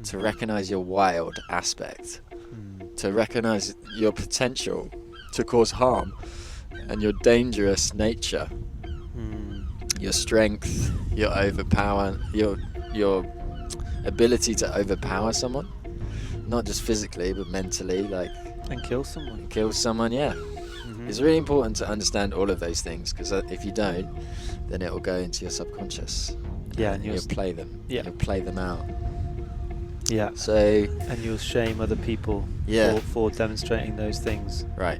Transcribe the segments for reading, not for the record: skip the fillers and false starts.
to recognize your wild aspect, to recognize your potential to cause harm and your dangerous nature, your strength, your overpower, your ability to overpower someone, not just physically but mentally, like, and kill someone. Yeah. It's really important to understand all of those things, because if you don't, then it will go into your subconscious. Yeah, and you'll play them. Yeah. You'll play them out. Yeah. So. And you'll shame other people. Yeah. For demonstrating those things. Right.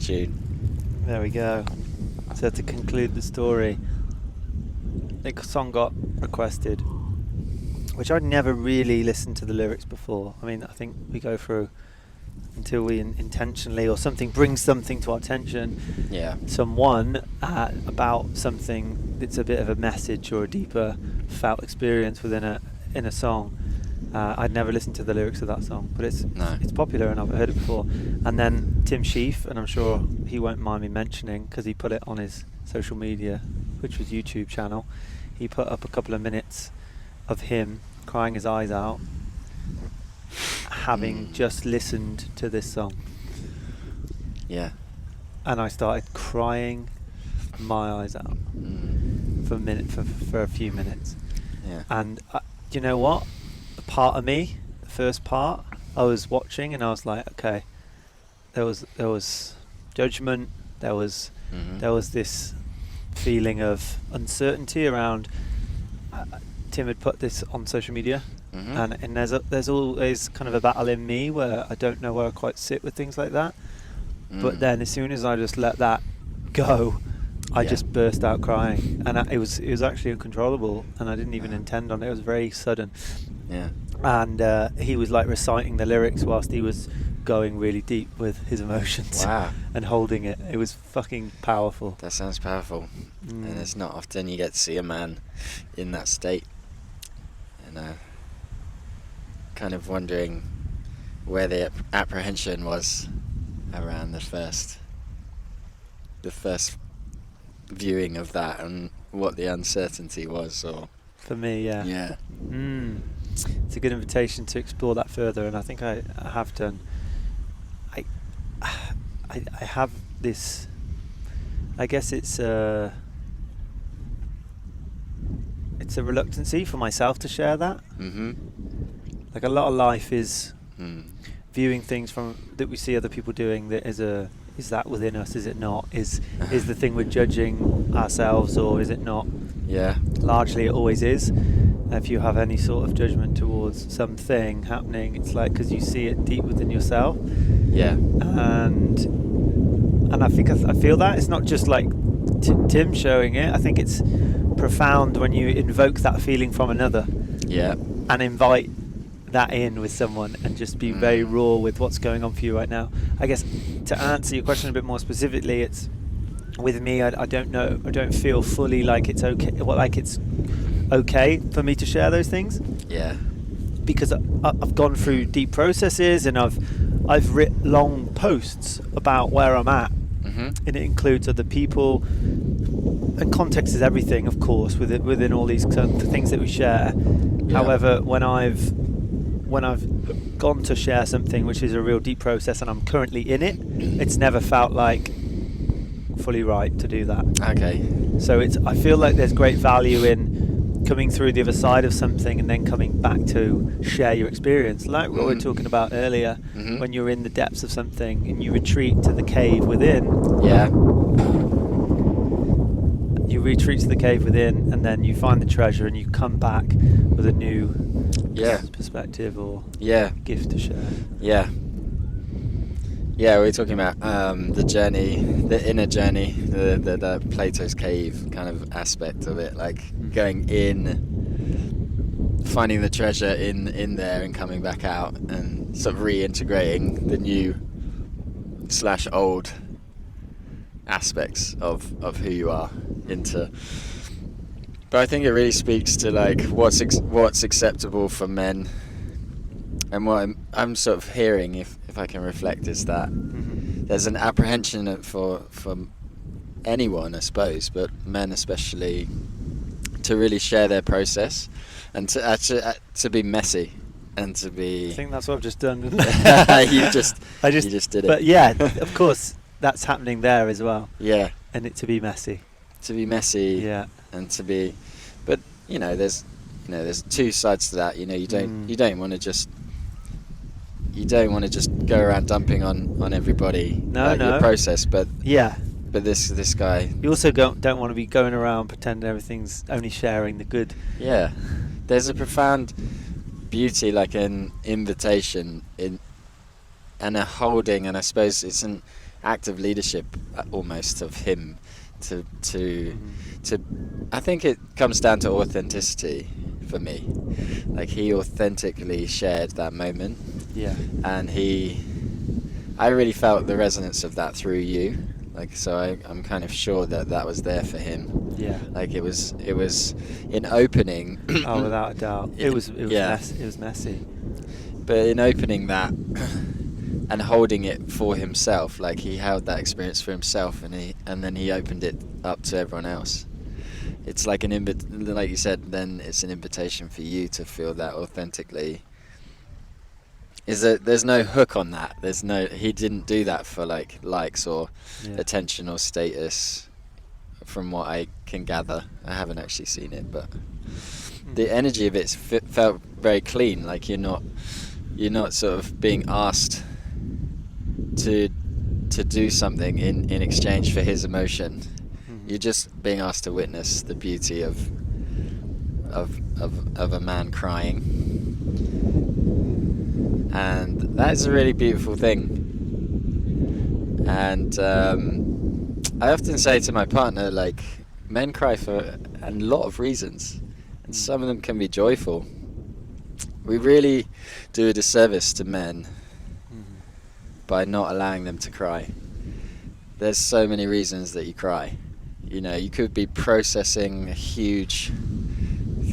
Tune. There we go. So to conclude the story, the song got requested, which I'd never really listened to the lyrics before. I mean, I think we go through until we intentionally, or something brings something to our attention. Yeah. Someone about something that's a bit of a message or a deeper felt experience within a song. I'd never listened to the lyrics of that song, but it's popular and I've heard it before. And then Tim Sheaf, and I'm sure he won't mind me mentioning because he put it on his social media, which was YouTube channel. He put up a couple of minutes of him crying his eyes out, having just listened to this song. Yeah. And I started crying my eyes out for a few minutes. Yeah. And you know what? A part of me, the first part, I was watching and I was like, okay, there was judgment, there was this feeling of uncertainty around. Tim had put this on social media, and there's always kind of a battle in me where I don't know where I quite sit with things like that. But then as soon as I just let that go, I just burst out crying, and it was actually uncontrollable, and I didn't even intend on it. It was very sudden. Yeah. And he was like reciting the lyrics whilst he was going really deep with his emotions. Wow. And holding it. It was fucking powerful. That sounds powerful. And it's not often you get to see a man in that state. And kind of wondering where the apprehension was around the first viewing of that, and what the uncertainty was. Or for me, yeah. Yeah. It's a good invitation to explore that further, and I think I have done. I have this. I guess it's a reluctancy for myself to share that. Like a lot of life is viewing things from that we see other people doing. That is that within us? Is it not? Is the thing we're judging ourselves, or is it not? Yeah. Largely, it always is. If you have any sort of judgment towards something happening, it's like because you see it deep within yourself. Yeah. And I think I feel that it's not just like Tim showing it. I think it's profound when you invoke that feeling from another. Yeah. And invite that in with someone and just be very raw with what's going on for you right now. I guess to answer your question a bit more specifically, it's with me. I don't know. I don't feel fully like it's okay. Well, like it's okay for me to share those things. Yeah. Because I've gone through deep processes, and I've written long posts about where I'm at, and it includes other people. And context is everything, of course, within all these things that we share. Yeah. However, when I've gone to share something which is a real deep process, and I'm currently in it, it's never felt like fully right to do that. Okay. So I feel like there's great value in coming through the other side of something and then coming back to share your experience, like what we were talking about earlier, when you're in the depths of something and you retreat to the cave within. Yeah. You retreat to the cave within, and then you find the treasure, and you come back with a new perspective or gift to share. Yeah. Yeah, we were talking about the journey, the inner journey, the Plato's cave kind of aspect of it, like going in, finding the treasure in there and coming back out, and sort of reintegrating the new / old aspects of who you are into. But I think it really speaks to like what's acceptable for men And what I'm sort of hearing, if I can reflect, is that Mm-hmm. there's an apprehension for anyone, I suppose, but men especially, to really share their process and to be messy and to be. I think that's what I've just done. you just did it. But yeah, of course, that's happening there as well. Yeah. And it to be messy. To be messy. Yeah. And to be, but there's two sides to that. You don't want to just. You don't want to just go around dumping on everybody your process, but yeah. But this guy. You also don't want to be going around pretending everything's only sharing the good. Yeah, there's a profound beauty, like an invitation and a holding, and I suppose it's an act of leadership almost of him to. I think it comes down to authenticity for me. Like he authentically shared that moment. Yeah. And I really felt the resonance of that through you. Like, so I'm kind of sure that was there for him. Yeah. Like it was in opening. Oh, without a doubt. It was messy. But in opening that and holding it for himself, like he held that experience for himself, and then he opened it up to everyone else. It's like like you said, then it's an invitation for you to feel that authentically. There's no hook on that. He didn't do that for likes or attention or status, from what I can gather. I haven't actually seen it, but the energy of it felt very clean. Like you're not sort of being asked to do something in exchange for his emotion. Mm-hmm. You're just being asked to witness the beauty of a man crying. And that is a really beautiful thing. And I often say to my partner, like, men cry for a lot of reasons, and some of them can be joyful. We really do a disservice to men by not allowing them to cry. There's so many reasons that you cry. You could be processing a huge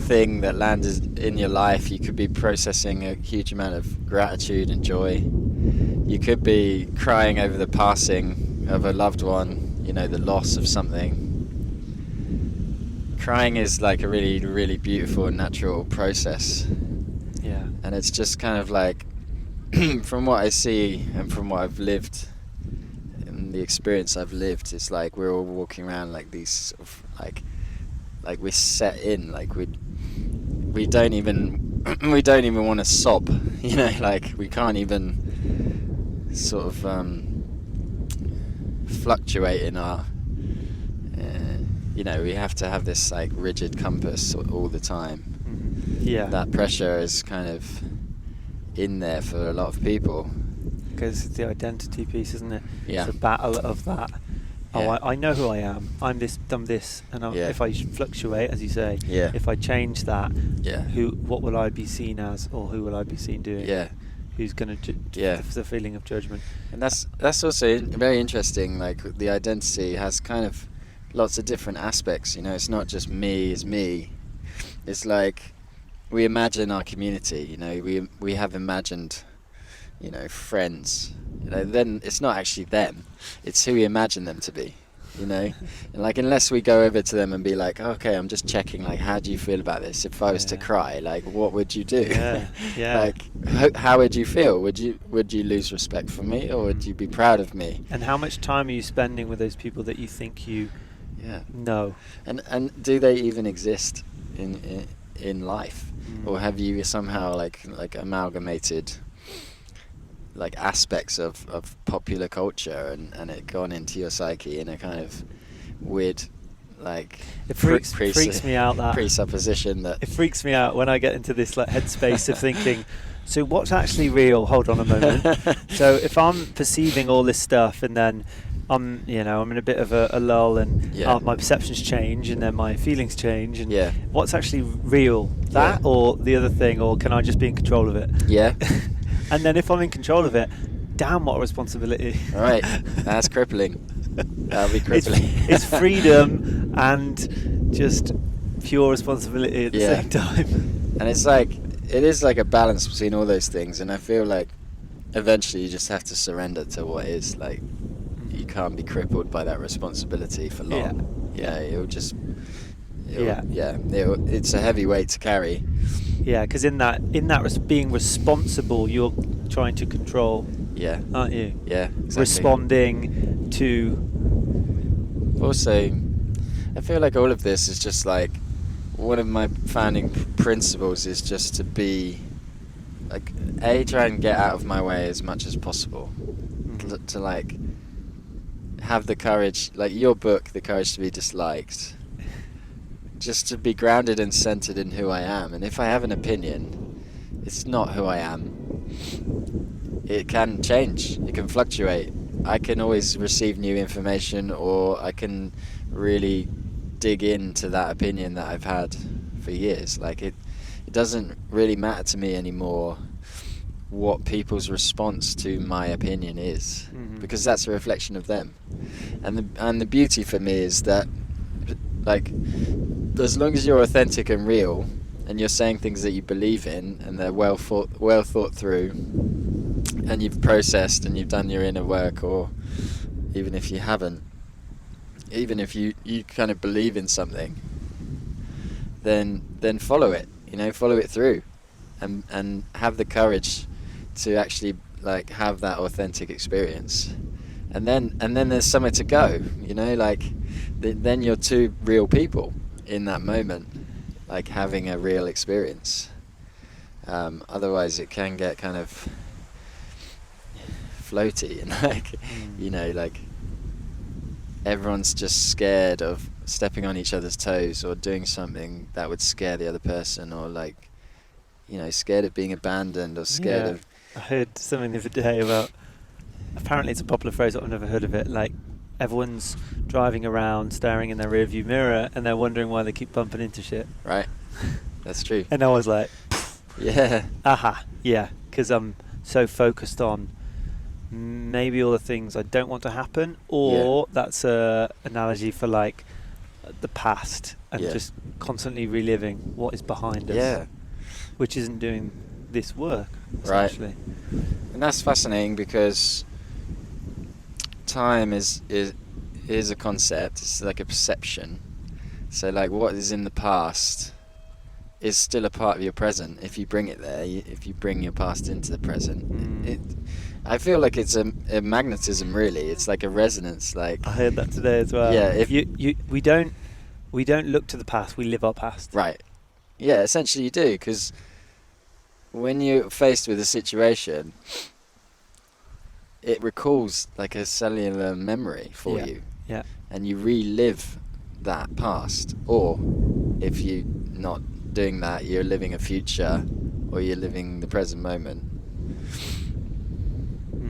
thing that landed in your life. You could be processing a huge amount of gratitude and joy. You could be crying over the passing of a loved one, the loss of something. Crying is like a really, really beautiful and natural process. Yeah. And it's just kind of like, from what I see and from what I've lived, and the experience I've lived, it's like we're all walking around like these sort of like we're set in, like we don't even want to sob, like we can't even sort of fluctuate in our we have to have this like rigid compass all the time. Yeah, that pressure is kind of in there for a lot of people, because it's the identity piece, isn't it? Yeah. It's a battle of that. Yeah. I know who I am. I'm this, I'm this, and if I fluctuate, as you say, if I change that, what will I be seen as, or who will I be seen doing? Yeah. Who's going to the feeling of judgment? And that's also very interesting. Like the identity has kind of lots of different aspects. It's not just me is me. It's like we imagine our community. We have imagined, friends. Then it's not actually them, it's who we imagine them to be, and like unless we go over to them and be like, okay, I'm just checking, like, how do you feel about this? If I was to cry, like, what would you do? Like, how would you feel? Would you lose respect for me, or would you be proud of me? And how much time are you spending with those people that you think you know? And do they even exist in life, or have you somehow like amalgamated like aspects of popular culture and it gone into your psyche in a kind of weird, like, it freaks me out, that presupposition that it freaks me out when I get into this like headspace of thinking, so what's actually real? Hold on a moment. So if I'm perceiving all this stuff and then I'm in a bit of a lull, and my perceptions change, and then my feelings change, and what's actually real, that or the other thing, or can I just be in control of it? And then if I'm in control of it, damn, what a responsibility. All right, that's crippling. That'll be crippling. It's freedom and just pure responsibility at the same time. And it's like, it is like a balance between all those things, and I feel like eventually you just have to surrender to what is. Like, you can't be crippled by that responsibility for long. It's a heavy weight to carry. Yeah, because in that being responsible, you're trying to control. Yeah. Aren't you? Yeah. Exactly. Responding to. Also, I feel like all of this is just like, one of my founding principles is just to be like, try and get out of my way as much as possible. To like have the courage, like your book, The Courage to Be Disliked, just to be grounded and centered in who I am. And if I have an opinion, it's not who I am. It can change, it can fluctuate. I can always receive new information, or I can really dig into that opinion that I've had for years. Like, it doesn't really matter to me anymore what people's response to my opinion is, because that's a reflection of them. And the beauty for me is that, like, as long as you're authentic and real, and you're saying things that you believe in, and they're well thought through, and you've processed and you've done your inner work, or even if you haven't, even if you kind of believe in something, then follow it, follow it through, and have the courage to actually like have that authentic experience, and then there's somewhere to go, like then you're two real people in that moment, like having a real experience. Otherwise it can get kind of floaty, and like everyone's just scared of stepping on each other's toes or doing something that would scare the other person, or like scared of being abandoned, or scared of. I heard something the other day about, apparently it's a popular phrase, I've never heard of it, like everyone's driving around staring in their rearview mirror and they're wondering why they keep bumping into shit. Right. That's true. And I was like, yeah. Yeah, because I'm so focused on maybe all the things I don't want to happen, or that's a analogy for like the past, and just constantly reliving what is behind us, which isn't doing this work, essentially. Right. And that's fascinating, because time is a concept. It's like a perception. So like what is in the past is still a part of your present if you bring it there. If you bring your past into the present, I feel like it's a magnetism, really. It's like a resonance. Like, I heard that today as well. Yeah, if we don't look to the past, we live our past. Right. Yeah, essentially you do, because when you're faced with a situation, it recalls like a cellular memory for you. Yeah. And you relive that past. Or if you're not doing that, you're living a future, or you're living the present moment.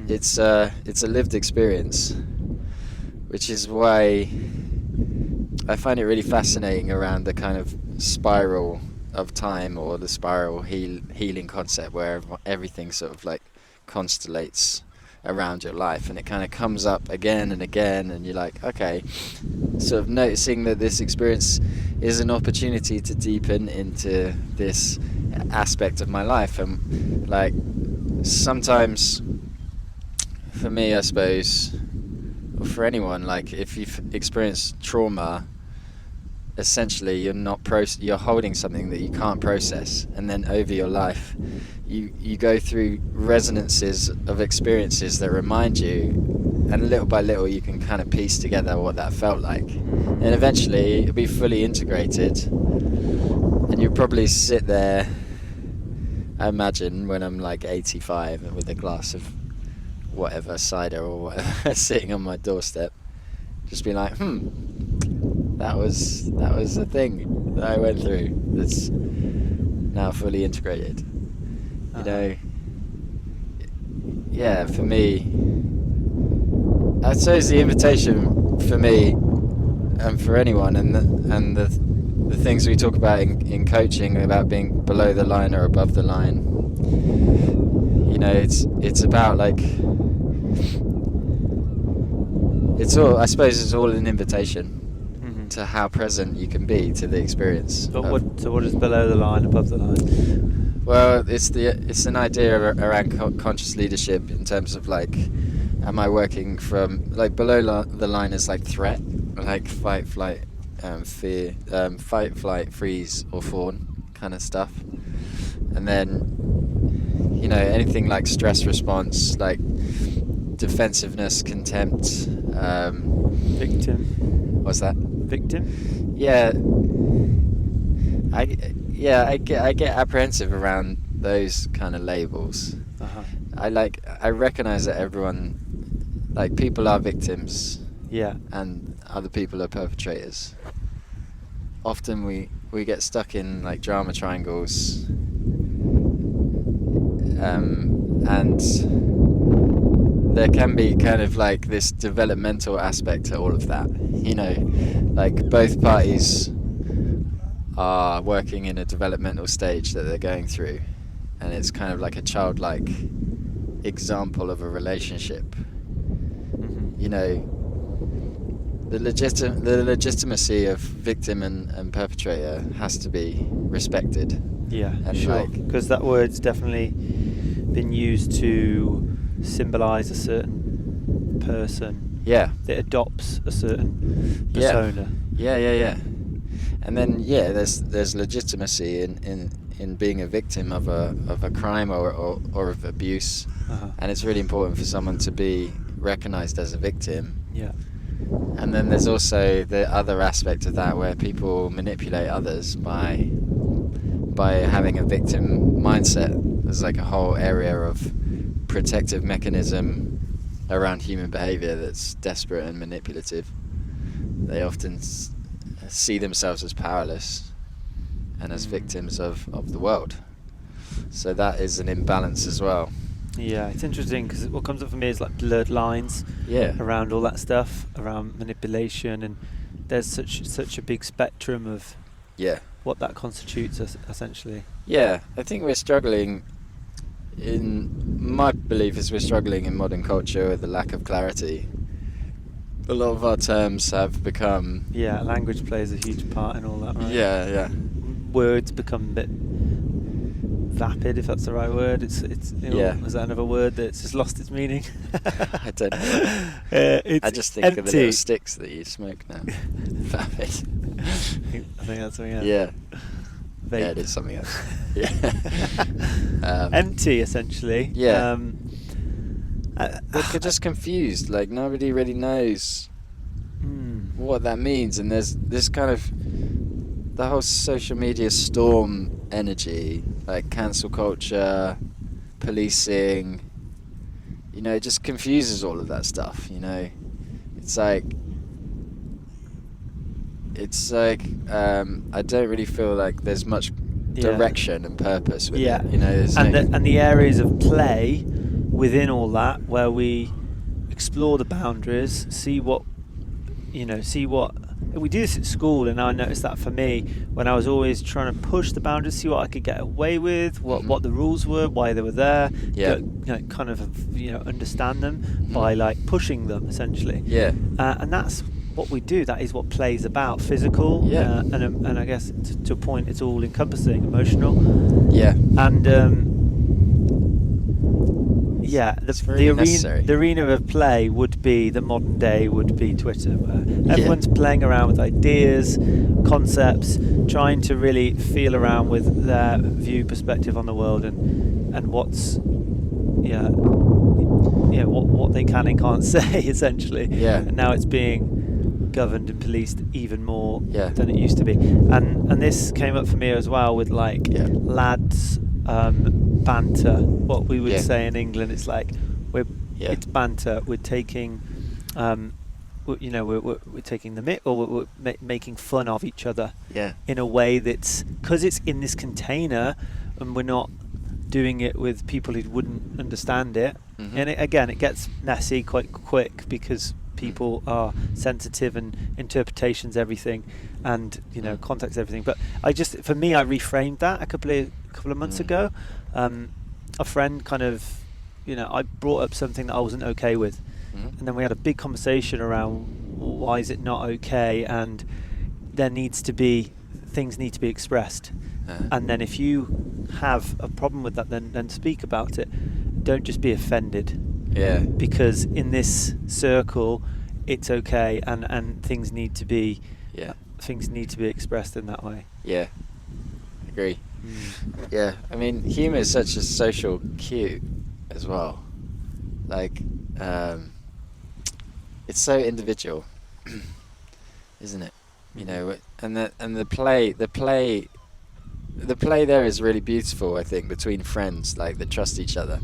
It's a lived experience, which is why I find it really fascinating around the kind of spiral of time, or the spiral healing concept, where everything sort of like constellates around your life, and it kind of comes up again and again, and you're like, okay, sort of noticing that this experience is an opportunity to deepen into this aspect of my life. And like, sometimes for me, I suppose, or for anyone, like if you've experienced trauma, essentially you're holding something that you can't process, and then over your life you go through resonances of experiences that remind you, and little by little you can kind of piece together what that felt like, and eventually it'll be fully integrated, and you'll probably sit there, I imagine, when I'm like 85 with a glass of whatever, cider or whatever, sitting on my doorstep, just be like, that was the thing that I went through that's now fully integrated. Yeah, for me, I suppose the invitation for me and for anyone, and the things we talk about in coaching about being below the line or above the line, it's about like, I suppose it's all an invitation to how present you can be to the experience. But what is below the line, above the line? Well, it's an idea around conscious leadership in terms of like, am I working from like below the line is like threat, like fight, flight, fear, fight, flight, freeze, or fawn kind of stuff, and then anything like stress response, like defensiveness, contempt, victim. What's that? Victim. Yeah. I get apprehensive around those kind of labels. Uh-huh. I recognize that everyone, like, people are victims. Yeah. And other people are perpetrators. Often we get stuck in like drama triangles, and there can be kind of like this developmental aspect to all of that. Like both parties are working in a developmental stage that they're going through, and it's kind of like a childlike example of a relationship. Mm-hmm. The legitimacy of victim and perpetrator has to be respected. Yeah, and sure. Because that word's definitely been used to symbolise a certain person. Yeah. That adopts a certain persona. Yeah. And then there's legitimacy in being a victim of a crime or of abuse, and it's really important for someone to be recognised as a victim. Yeah. And then there's also the other aspect of that where people manipulate others by having a victim mindset. There's like a whole area of protective mechanism around human behaviour that's desperate and manipulative. They often see themselves as powerless and as victims of the world. So that is an imbalance as well. Yeah, it's interesting because what comes up for me is like blurred lines around all that stuff, around manipulation, and there's such a big spectrum of what that constitutes essentially. Yeah, I think we're struggling my belief is we're struggling in modern culture with the lack of clarity. A lot of our terms have become... Yeah, language plays a huge part in all that, right? Yeah. Words become a bit vapid, if that's the right word. Is that another word that's just lost its meaning? I don't know. I just think empty. of the little sticks that you smoke now. Vapid. I think that's something else. Yeah. Vape. Yeah, it is something else. Yeah. Empty, essentially. Yeah. We're just confused. Like, nobody really knows what that means. And there's this kind of... the whole social media storm energy, like cancel culture, policing, it just confuses all of that stuff. It's like I don't really feel like there's much direction and purpose with it. And the areas of play within all that, where we explore the boundaries, see what we do this at school, and I noticed that for me when I was always trying to push the boundaries, see what I could get away with, what the rules were, why they were there, kind of understand them by like pushing them essentially. And that's what we do. That is what play is about. Physical, and I guess to a point it's all encompassing, emotional. The arena of play would be the modern day, would be Twitter, where everyone's playing around with ideas, concepts, trying to really feel around with their view, perspective on the world, and what's what they can and can't say essentially. And now it's being governed and policed even more than it used to be. And this came up for me as well with like lads. Banter, what we would say in England. It's like it's banter. We're taking, we're taking the mick, or we're making fun of each other. In a way that's because it's in this container, and we're not doing it with people who wouldn't understand it. And it gets messy quite quick because people are sensitive and interpretations everything, and context everything. But I reframed that a couple of months ago. A friend kind of, I brought up something that I wasn't okay with, and then we had a big conversation around why is it not okay, and there needs to be things need to be expressed. And then if you have a problem with that, then speak about it. Don't just be offended. Yeah. Because in this circle, it's okay, and things need to be expressed in that way. Yeah. Agree. Yeah. I mean, humor is such a social cue as well. Like, it's so individual, isn't it? You know, and the play there is really beautiful, I think, between friends, like, that trust each other,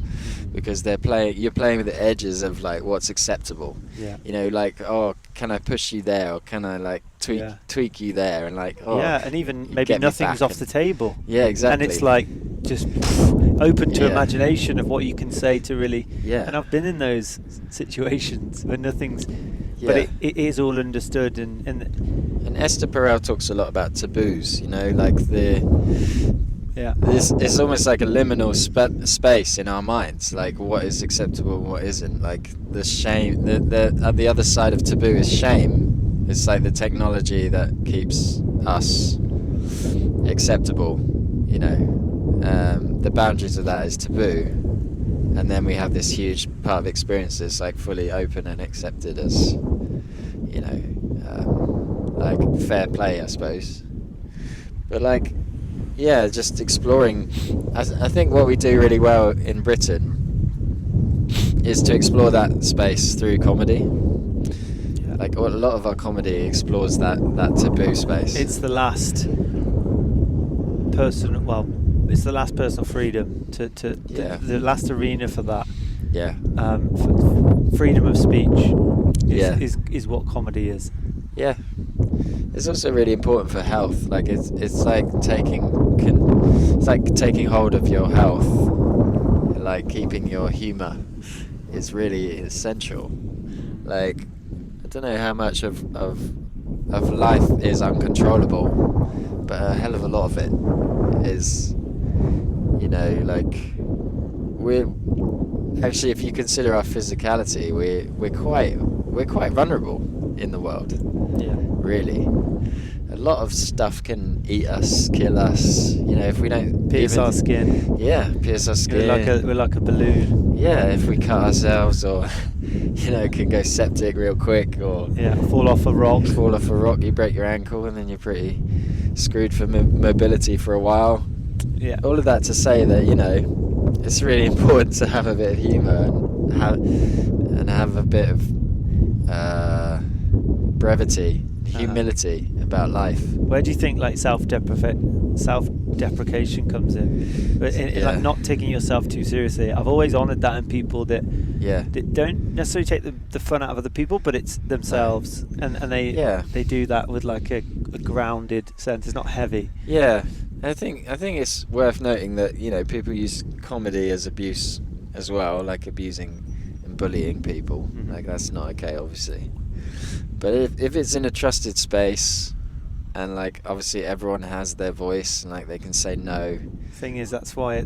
because you're playing with the edges of, like, what's acceptable. Yeah. You know, like, oh, can I push you there, or can I, like, tweak you there, and, like, oh, yeah, and even maybe nothing's off the table. Yeah, exactly. And it's like just open to imagination of what you can say to really. Yeah. And I've been in those situations where nothing's. Yeah. But it is all understood, and Esther Perel talks a lot about taboos. You know, like yeah. It's almost like a liminal space in our minds, like what is acceptable and what isn't. Like the shame, the other side of taboo is shame. It's like the technology that keeps us acceptable. You know, the boundaries of that is taboo, and then we have this huge part of experiences like fully open and accepted as, you know, like fair play, I suppose. But like, yeah, just exploring. I think what we do really well in Britain is to explore that space through comedy. Yeah. Like a lot of our comedy explores that taboo space. It's the last personal freedom to the last arena for that. Yeah. Freedom of speech is what comedy is. Yeah. It's also really important for health. Like it's like taking hold of your health. Like keeping your humor is really essential. Like I don't know how much of life is uncontrollable, but a hell of a lot of it is, you know, like we're actually, if you consider our physicality, we're quite vulnerable in the world. Yeah. Really. A lot of stuff can eat us, kill us, you know, if we don't pierce our skin. Yeah, pierce our skin. We're like a balloon. Yeah, if we cut ourselves, or you know, can go septic real quick, or fall off a rock, you break your ankle, and then you're pretty screwed for mobility for a while. Yeah. All of that to say that, you know, it's really important to have a bit of humour and have a bit of brevity, humility about life. Where do you think like self-deprecation comes in? Like not taking yourself too seriously. I've always honoured that in people that don't necessarily take the fun out of other people, but it's themselves, and they do that with like a grounded sense. It's not heavy. Yeah, I think it's worth noting that, you know, people use comedy as abuse as well, like abusing and bullying people. Mm-hmm. Like that's not okay, obviously. But if it's in a trusted space, and like obviously everyone has their voice and like they can say no. Thing is, that's why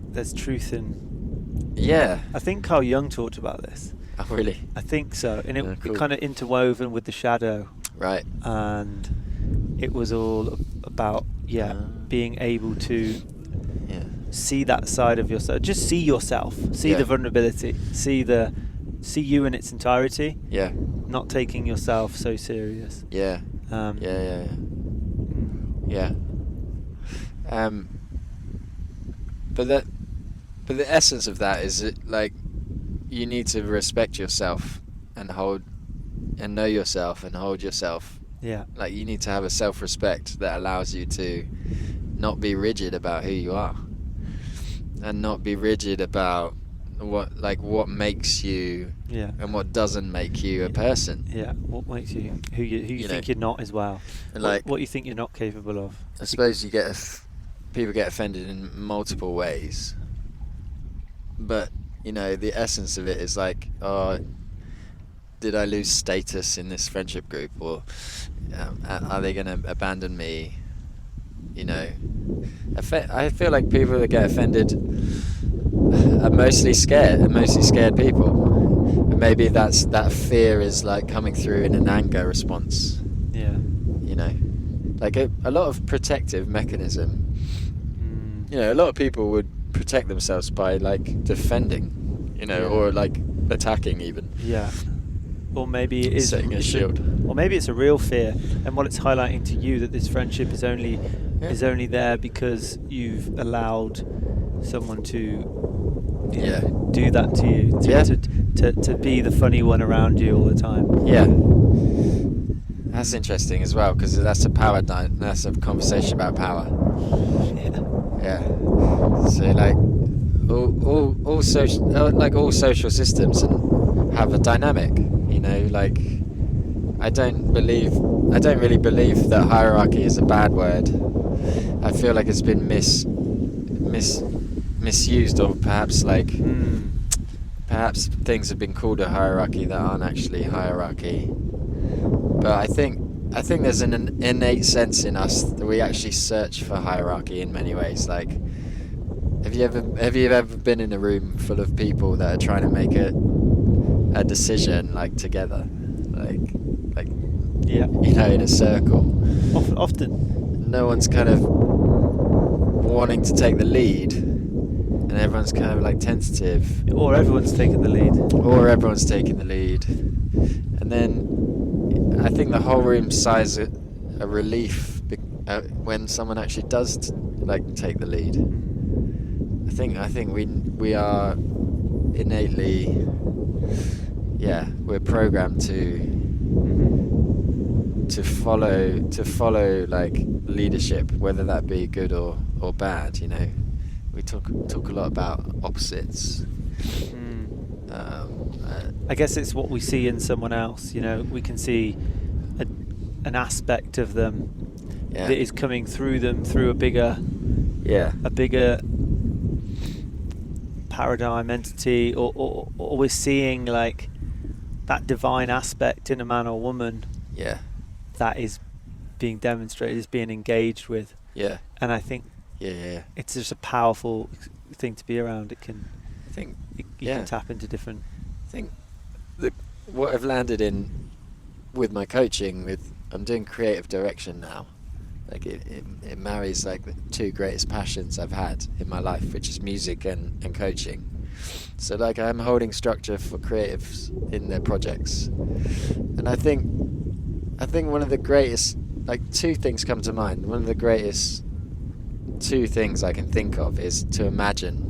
there's truth in. Yeah. I think Carl Jung talked about this. Oh really? I think so, and it kind of interwoven with the shadow. Right. And it was all about being able to see that side of yourself. Just see yourself. See the vulnerability. See you in its entirety. Yeah. Not taking yourself so serious. Yeah. Yeah. But the essence of that is that, like, you need to respect yourself and know yourself and hold yourself. Yeah. Like you need to have a self-respect that allows you to not be rigid about who you are, and not be rigid about what makes you and what doesn't make you a person. Yeah, what makes you who you think you're not as well, and what you think you're not capable of. I suppose you people get offended in multiple ways, but you know the essence of it is like, did I lose status in this friendship group, or are they going to abandon me? You know, I feel like people that get offended are mostly scared people. And maybe that fear is like coming through in an anger response. Yeah. You know, like a lot of protective mechanism. Mm. You know, a lot of people would protect themselves by like defending, you know, or like attacking even. Yeah. Or maybe it is setting a shield. Or maybe it's a real fear, and what it's highlighting to you that this friendship is only there because you've allowed someone to do that to you, to be the funny one around you all the time. Yeah. That's interesting as well, because that's a that's a conversation about power. Yeah. So like all social systems have a dynamic. You know, like I don't really believe that hierarchy is a bad word. I feel like it's been misused, or perhaps perhaps things have been called a hierarchy that aren't actually hierarchy. But I think there's an innate sense in us that we actually search for hierarchy in many ways. Like, have you ever been in a room full of people that are trying to make a decision like together, like you know, in a circle? Often. No one's kind of wanting to take the lead, and everyone's kind of like tentative. Or everyone's taking the lead. And then I think the whole room sighs a relief when someone actually does take the lead. I think we are innately, we're programmed to follow like leadership, whether that be good or bad. You know, we talk a lot about opposites. I guess it's what we see in someone else. You know, we can see an aspect of them that is coming through them through a bigger paradigm entity, or we're seeing like that divine aspect in a man or woman that is being demonstrated, is being engaged with. And I think it's just a powerful thing to be around. It can, you can tap into different. I think what I've landed in with my coaching, I'm doing creative direction now. Like it marries like the two greatest passions I've had in my life, which is music and coaching. So like I'm holding structure for creatives in their projects, and I think one of the greatest, like, two things come to mind. One of the greatest two things I can think of is to imagine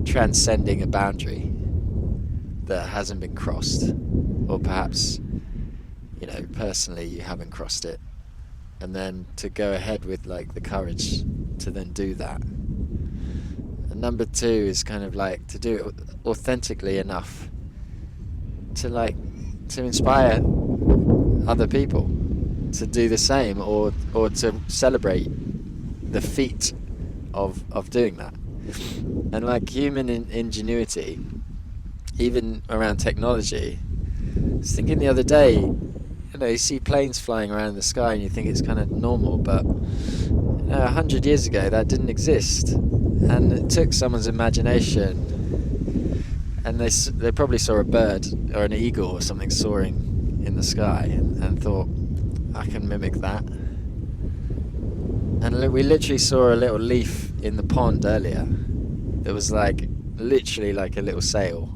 transcending a boundary that hasn't been crossed, or perhaps, you know, personally you haven't crossed it, and then to go ahead with like the courage to then do that. And number two is kind of like to do it authentically enough to inspire other people to do the same, or to celebrate the feat of doing that. And like human ingenuity, even around technology. I was thinking the other day, you know, you see planes flying around in the sky and you think it's kind of normal, but 100 years ago that didn't exist, and it took someone's imagination, and they probably saw a bird or an eagle or something soaring in the sky and thought, I can mimic that. And we literally saw a little leaf in the pond earlier that was like literally like a little sail,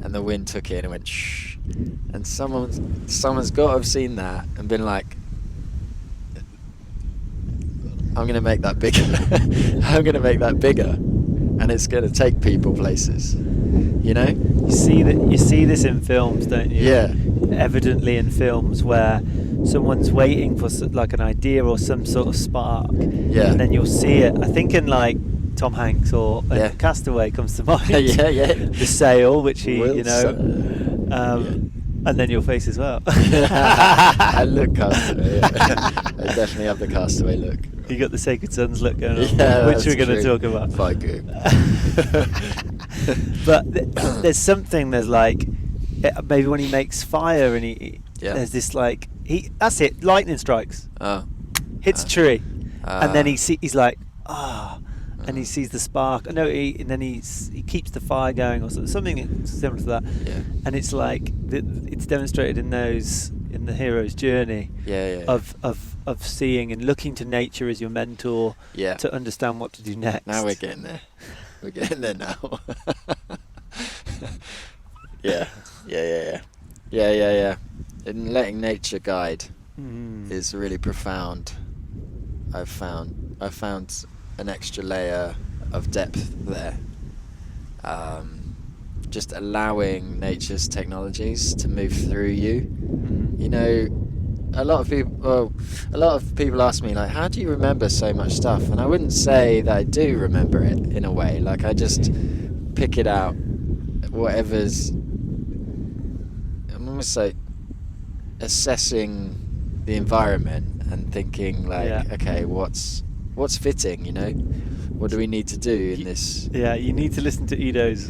and the wind took it and it went shh, and someone's got to have seen that and been like, I'm going to make that bigger. I'm going to make that bigger, and it's going to take people places, you know? You see this in films, don't you? Yeah. Evidently in films where someone's waiting for like an idea or some sort of spark, and then you'll see it. I think in like Tom Hanks or Castaway comes to mind. The sail, which he, you know, and then your face as well. I look Castaway. I definitely have the Castaway look. You got the Sacred Sons look going on, which we're going to talk about. Quite good. But there's something. There's like maybe when he makes fire and there's this like that's it. Lightning strikes. Hits a tree, and then he's like and he sees the spark. And then he keeps the fire going, or something similar to that. And it's like it's demonstrated in those in the hero's journey Yeah. of seeing and looking to nature as your mentor to understand what to do next. Now we're getting there. We're getting there now. Yeah. And letting nature guide is really profound. I've found an extra layer of depth there. Just allowing nature's technologies to move through you. You know, a lot of people ask me, like, how do you remember so much stuff? And I wouldn't say that I do remember it in a way. Like, I just pick it out, whatever's. I'm almost like assessing the environment and thinking, like, okay, what's fitting, you know? What do we need to do in this? Yeah, you need to listen to Ido's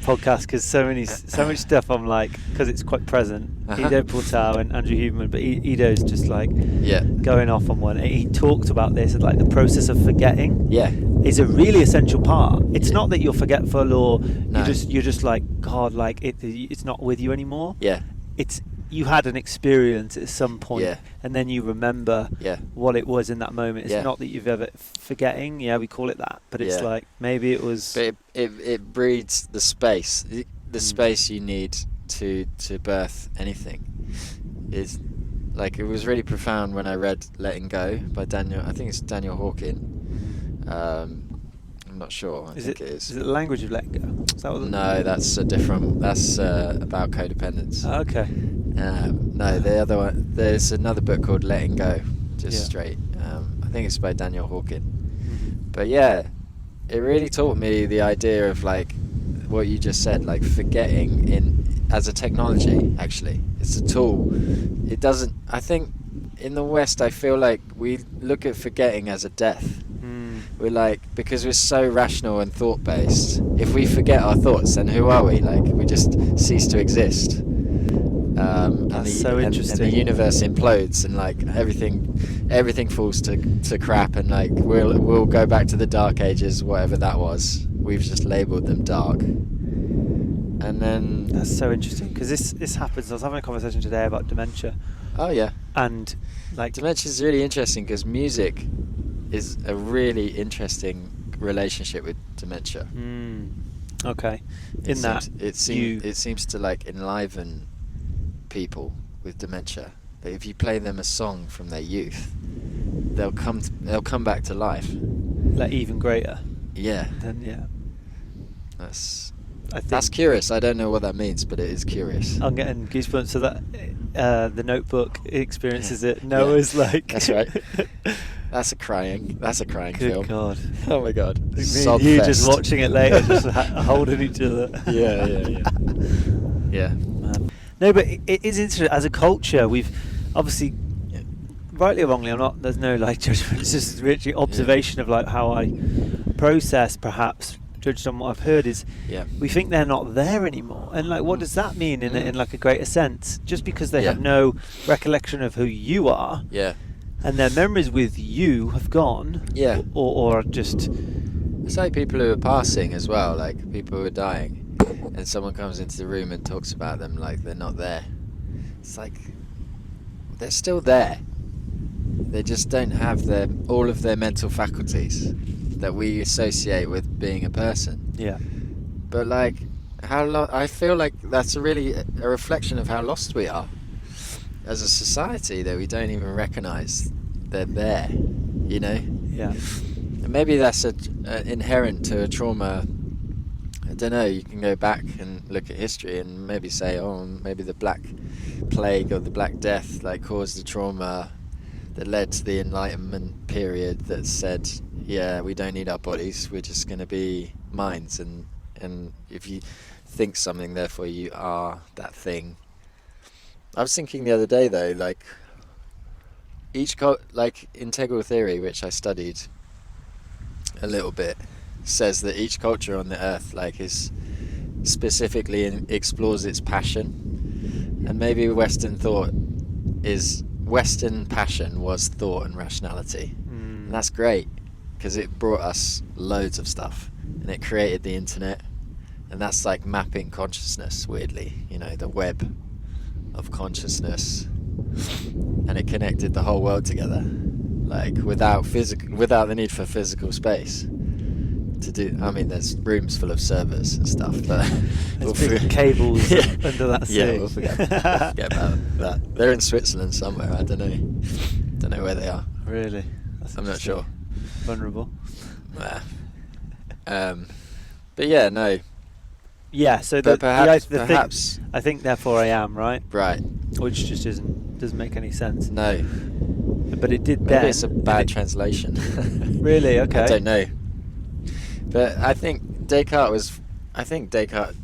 podcast, because so much stuff I'm like, because it's quite present. Ido Portal and Andrew Huberman, but Ido's just like going off on one. He talked about this, like the process of forgetting is a really essential part. It's not that you're forgetful or you're just like, God, like it's not with you anymore. It's you had an experience at some point, and then you remember what it was in that moment. It's not that you've ever forgetting. We call it that, but it's like maybe it was. But it breeds the space. The space you need to birth anything is like, it was really profound when I read "Letting Go" by Daniel. I think it's Daniel Hawkins. I'm not sure. I think it is. Is it the language of letting go? Is that what no, that's a different. That's about codependence. Okay. No, the other one. There's another book called "Letting Go," just straight. I think it's by Daniel Hawkins. But yeah, it really taught me the idea of like what you just said, like forgetting as a technology. Actually, it's a tool. It doesn't. I think in the West, I feel like we look at forgetting as a death. We're like, because we're so rational and thought based, if we forget our thoughts, then who are we? Like, we just cease to exist. That's so interesting. And the universe implodes, and like everything falls to crap, and like we'll go back to the dark ages, whatever that was. We've just labelled them dark. And then that's so interesting, because this happens. I was having a conversation today about dementia. Oh yeah. And like dementia is really interesting, because music is a really interesting relationship with dementia. Okay. It seems to like enliven people with dementia. That if you play them a song from their youth, they'll come back to life. Like even greater. Yeah. Then that's curious. I don't know what that means, but it is curious. I'm getting goosebumps. So that the Notebook experiences it. Noah's like. That's right. That's a crying film. Good God. Oh my God. You just watching it later, just holding each other. Yeah. Man. No, but it is interesting. As a culture, we've obviously, rightly or wrongly, there's no like judgment. It's just literally observation of like how I process, perhaps judged on what I've heard, is we think they're not there anymore. And like, what does that mean in like a greater sense? Just because they have no recollection of who you are. And their memories with you have gone. Or just. It's like people who are passing as well, like people who are dying, and someone comes into the room and talks about them like they're not there. It's like they're still there. They just don't have all of their mental faculties that we associate with being a person. But like I feel like that's really a reflection of how lost we are as a society, that we don't even recognise they're there, you know? And maybe that's inherent to a trauma. I don't know, you can go back and look at history and maybe say, maybe the Black Plague or the Black Death like caused the trauma that led to the Enlightenment period that said, we don't need our bodies, we're just going to be minds, and if you think something, therefore you are that thing. I was thinking the other day though, like like integral theory, which I studied a little bit, says that each culture on the earth like is specifically explores its passion, and maybe Western passion was thought and rationality, and that's great because it brought us loads of stuff, and it created the internet, and that's like mapping consciousness weirdly, you know, the web of consciousness and it connected the whole world together, like without the need for physical space to do. I mean, there's rooms full of servers and stuff, but there's big cables under that sea. Yeah, we'll forget about that. They're in Switzerland somewhere. I don't know where they are. Really? I'm not sure. Vulnerable. But yeah, no. Yeah, so but perhaps thing, I think therefore I am, right? Right. Which just doesn't make any sense. No. But it did. Maybe it's a bad translation. Really? Okay. I don't know. But I think Descartes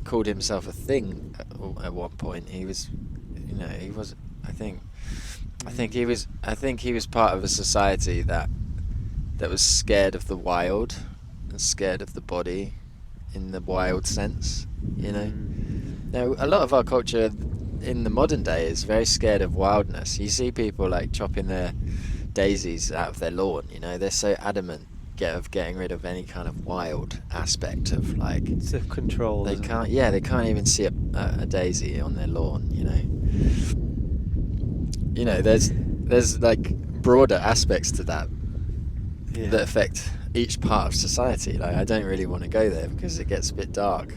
called himself a thing at one point. He was, I think he was part of a society that was scared of the wild and scared of the body in the wild sense, Now, a lot of our culture in the modern day is very scared of wildness. You see people like chopping their daisies out of their lawn, they're so adamant of getting rid of any kind of wild aspect of like self-control. They can't even see a daisy on their lawn, there's like broader aspects to that that affect each part of society. Like, I don't really want to go there because it gets a bit dark,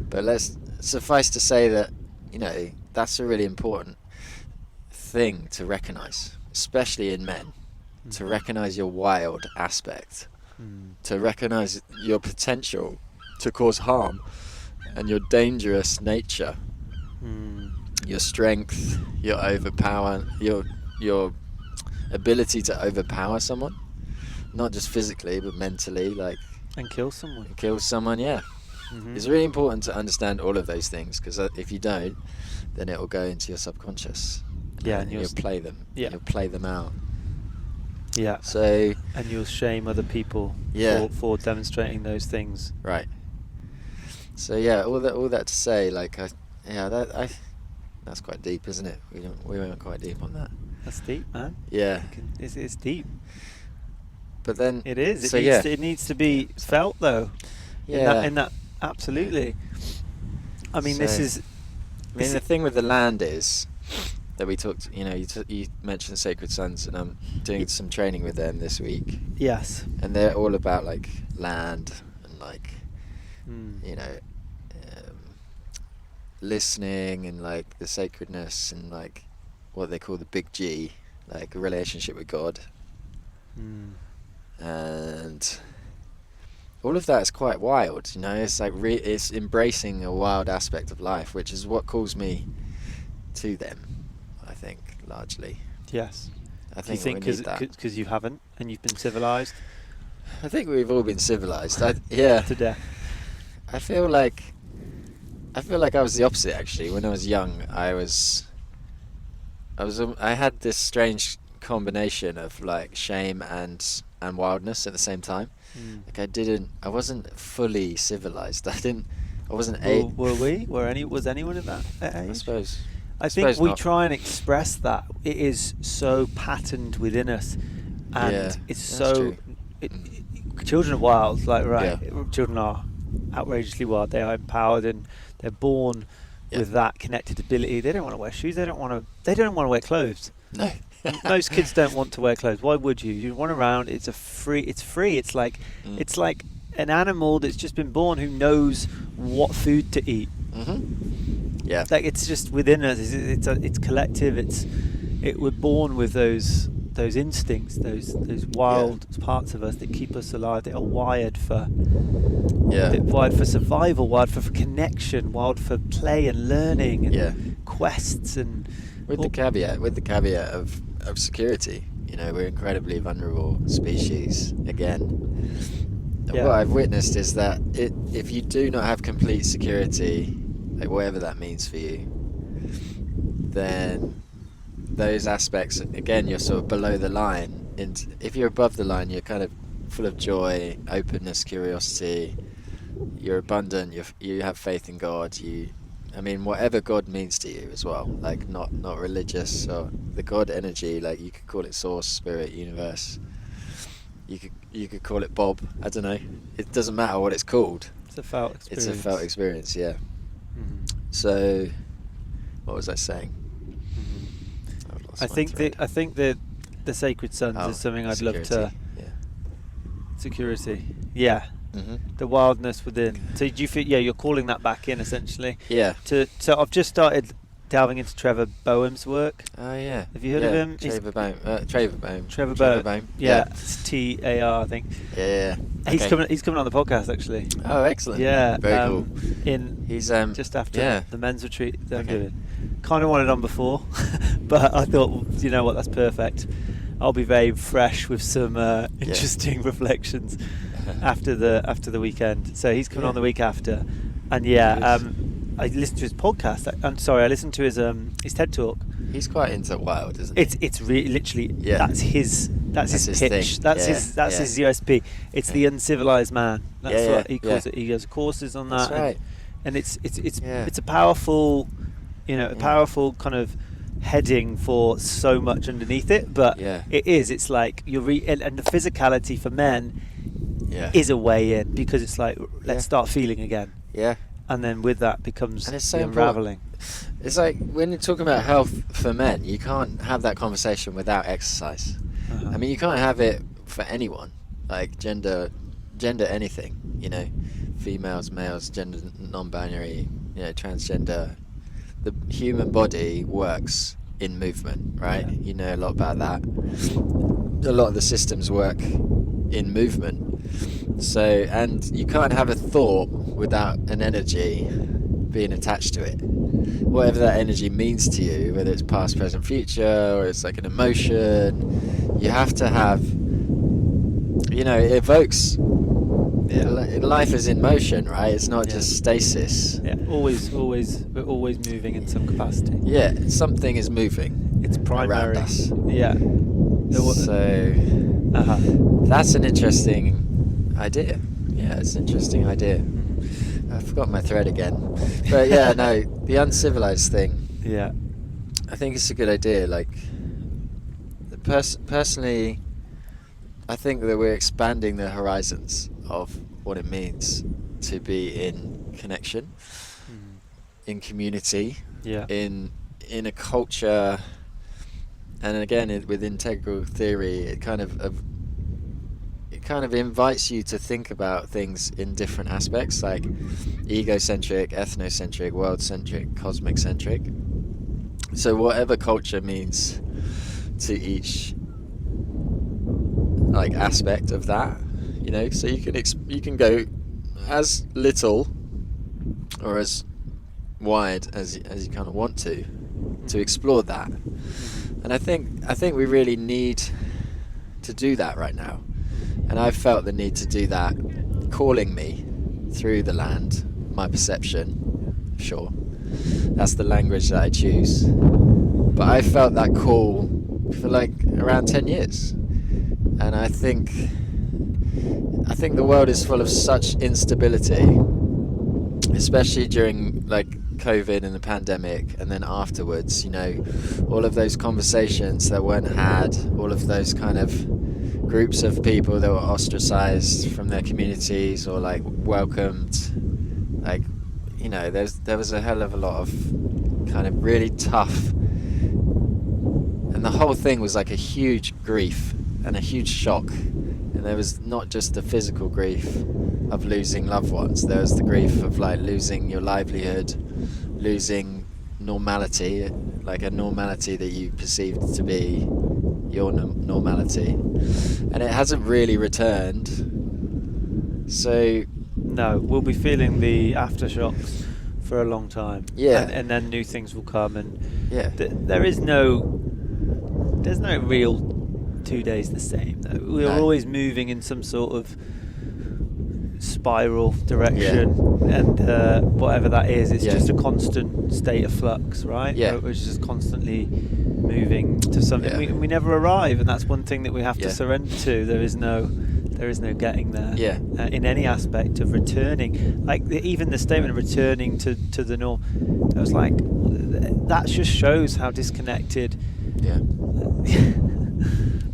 but let's suffice to say that that's a really important thing to recognize, especially in men, to recognize your wild aspect, to recognize your potential to cause harm and your dangerous nature, your strength, your your ability to overpower someone, not just physically but mentally, like, and kill someone. Yeah. It's really important to understand all of those things, because if you don't, then it will go into your subconscious. Yeah, and you'll play them. Yeah. You'll play them out. Yeah. So. And you'll shame other people. Yeah. For demonstrating those things. Right. So yeah, all that to say, like, that's quite deep, isn't it? We went quite deep on that. That's deep, man. Yeah. It's deep. But then it is. So it needs to be felt, though. Yeah. In that, absolutely. I mean, the thing with the land is that we talked. You mentioned Sacred Sons, and I'm doing some training with them this week. Yes. And they're all about like land and like, listening and like the sacredness and like what they call the big G, like a relationship with God. And all of that is quite wild, it's like it's embracing a wild aspect of life, which is what calls me to them, I think, largely. Yes. I think do you think because you haven't and you've been civilized? I think we've all been civilized. Yeah. To death. I feel like I was the opposite, actually. When I was young, I had this strange combination of like shame and wildness at the same time. Like I wasn't fully civilized. Was anyone at that age? I suppose. I think we try and express that. It is so patterned within us, and it's so. Children are wild, children are outrageously wild. They are empowered and they're born with that connected ability. They don't want to wear shoes. They don't want to wear clothes. No. Most kids don't want to wear clothes. Why would you? You run around. It's free. It's like an animal that's just been born who knows what food to eat. Yeah. Like, it's just within us. It's collective. We're born with those instincts, those wild parts of us that keep us alive. They are wired for survival, wired for connection, wired for play and learning and quests and. With the caveat of security, we're incredibly vulnerable species again. Yeah. What I've witnessed is that if you do not have complete security, like whatever that means for you, then those aspects, again, you're sort of below the line. And if you're above the line, you're kind of full of joy, openness, curiosity. You're abundant. You have faith in God. Whatever God means to you as well, like not religious or the God energy, like you could call it source, spirit, universe. You could call it Bob. I don't know. It doesn't matter what it's called. It's a felt experience. It's a felt experience, yeah. So, what was I saying? I think that the sacred sons is something I'd love to. Security. Yeah. The wildness within. So do you feel? Yeah, you're calling that back in essentially. Yeah. So I've just started delving into Trevor Boehm's work. Oh yeah. Have you heard of him? Trevor Boehm. Trevor Boehm. Yeah. It's TAR, I think. Yeah. He's coming on the podcast actually. Oh, excellent. Yeah. Very cool. He's just after the men's retreat that I'm doing. Kind of wanted on before, but I thought, you know what, that's perfect. I'll be very fresh with some interesting reflections after the weekend. So he's coming on the week after, and I listened to his podcast. I listened to his TED talk. He's quite into wild, isn't he? It's really literally that's his pitch. Thing. That's his USP. It's the uncivilized man. That's what he calls it. He goes courses on that. That's right. And it's a powerful, powerful kind of heading for so much underneath it, but it's like and the physicality for men is a way in, because it's like let's start feeling again, and then with that becomes the unraveling. It's like when you're talking about health for men, you can't have that conversation without exercise. I mean, you can't have it for anyone, like gender anything, females, males, gender non-binary, transgender. The human body works in movement, right? You know a lot about that. A lot of the systems work in movement. So, and you can't have a thought without an energy being attached to it. Whatever that energy means to you, whether it's past, present, future, or it's like an emotion, you have to have, it evokes. Life is in motion, right? It's not just stasis. Yeah, we're always moving in some capacity. Yeah, something is moving. It's primary. Around us. Yeah. So that's an interesting idea. Yeah, it's an interesting idea. I forgot my thread again. But the uncivilized thing. Yeah. I think it's a good idea. Like, personally, I think that we're expanding the horizons of what it means to be in connection, in community, in a culture, and again with integral theory, it kind of invites you to think about things in different aspects, like egocentric, ethnocentric, world-centric, cosmic-centric. So whatever culture means to each aspect of that, so you can go as little or as wide as you kind of want to explore that. And I think we really need to do that right now, and I've felt the need to do that calling me through the land, my perception. Sure, that's the language that I choose, but I felt that call for around 10 years. And I think the world is full of such instability, especially during COVID and the pandemic, and then afterwards, all of those conversations that weren't had, all of those kind of groups of people that were ostracized from their communities or welcomed, there was a hell of a lot of kind of really tough, and the whole thing was like a huge grief and a huge shock. And there was not just the physical grief of losing loved ones, there was the grief of losing your livelihood, losing normality, like a normality that you perceived to be your normality, and it hasn't really returned. So no, we'll be feeling the aftershocks for a long time, and then new things will come, and there's no real 2 days the same though. We're always moving in some sort of spiral direction, and whatever that is, it's just a constant state of flux, right? Which is just constantly moving to something. We never arrive, and that's one thing that we have to surrender to. There is no getting there in any aspect of returning. Even the statement of returning to the norm, I was like, that just shows how disconnected